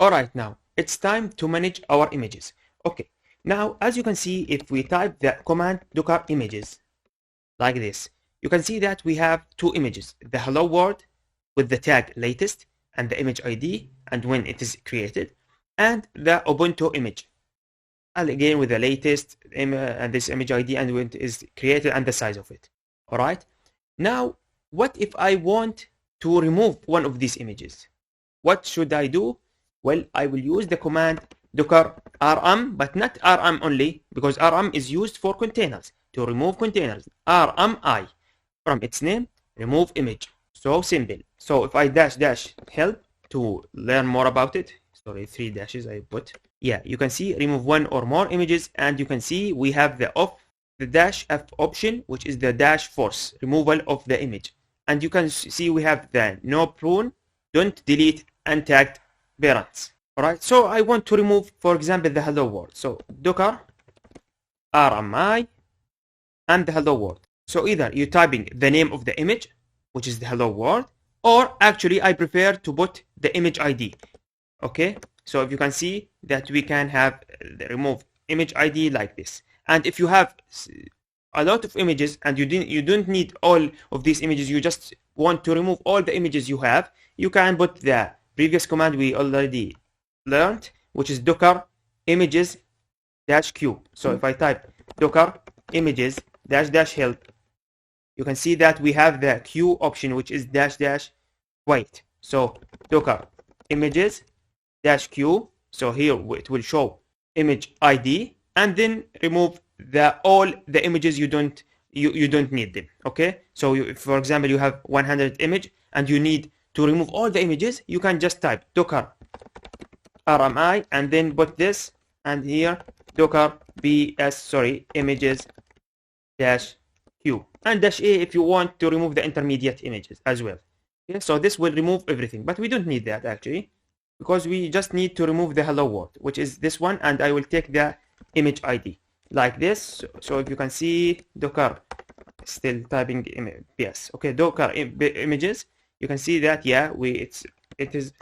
Alright, now it's time to manage our images. Okay, now as you can see, if we type the command docker images like this, you can see that we have two images, the hello world with the tag latest and the image ID and when it is created, and the Ubuntu image, and again with the latest and this image ID and when it is created and the size of it. Alright, now what if I want to remove one of these images? What should I do? Well, I will use the command docker rm, but not rm only, because rm is used for containers, to remove containers. rmi, from its name, remove image. So simple. So if I dash help to learn more about it, sorry, 3 dashes I put. Yeah, you can see remove one or more images, and you can see we have the dash f option, which is the dash force removal of the image. And you can see we have the no prune, don't delete, and tagged parents. Alright, so I want to remove, for example, the hello world. So docker rmi and the hello world. So either you're typing the name of the image, which is the hello world, or actually I prefer to put the image ID. Okay, so if you can see that we can have the remove image ID like this. And if you have a lot of images and you don't need all of these images, you just want to remove all the images you have, you can put the previous command we already learned, which is docker images -q. So if I type docker images -- help, you can see that we have the q option, which is -- wait. So docker images -q. So here it will show image ID, and then remove all the images you don't need them. Okay, so for example, you have 100 image and you need to remove all the images, you can just type docker rmi and then put this, and here docker images -q and -a if you want to remove the intermediate images as well. Okay, so this will remove everything, but we don't need that actually, because we just need to remove the hello world, which is this one, and I will take the image ID like this. So if you can see docker, still typing ps. Okay, docker images, you can see that yeah, it is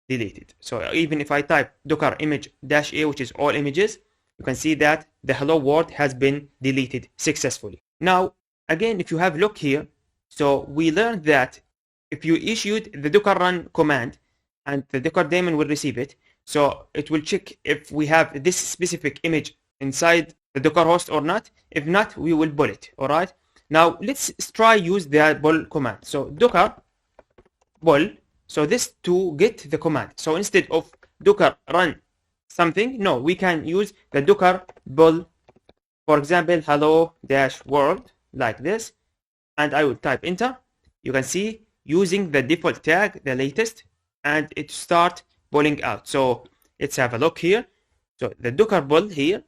deleted. So even if I type docker image -a, which is all images, you can see that the hello world has been deleted successfully. Now again, if you have look here, so we learned that if you issued the docker run command and the docker daemon will receive it, so it will check if we have this specific image inside the docker host or not. If not, we will pull it. All right, now let's try use the pull command. So docker pull, so this to get the command. So instead of docker run something, no, we can use the docker pull, for example, hello-world like this, and I will type enter. You can see using the default tag, the latest, and it start pulling out. So let's have a look here. So the docker pull here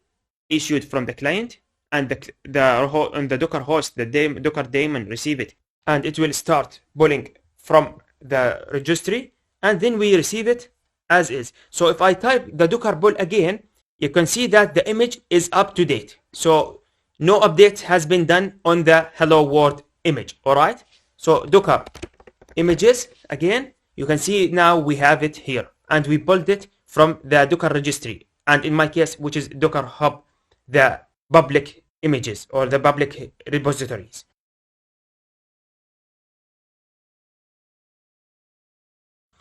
issued from the client, and the docker host, the docker daemon receive it, and it will start pulling from the registry, and then we receive it as is. So if I type the docker pull again, you can see that the image is up to date. So no update has been done on the hello world image. All right, so docker images again, you can see now we have it here, and we pulled it from the docker registry, and in my case, which is docker hub, the public images or the public repositories.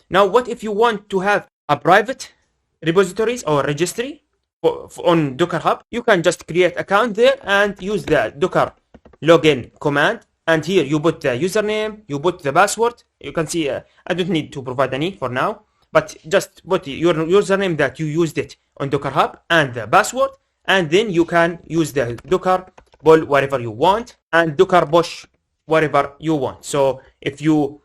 Now what if you want to have a private repositories or registry on Docker Hub? You can just create account there and use the docker login command, and here you put the username, you put the password. You can see I don't need to provide any for now, but just put your username that you used it on Docker Hub and the password, and then you can use the docker pull wherever you want and docker push wherever you want. So if you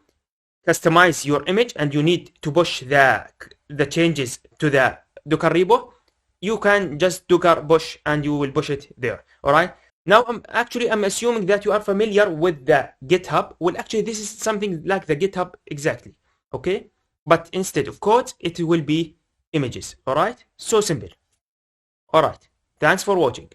customize your image and you need to push the changes to the docker repo, you can just docker push and you will push it there. All right, now I'm assuming that you are familiar with the GitHub. Well, actually this is something like the GitHub exactly, okay, but instead of code it will be images. All right, so simple. All right, thanks for watching.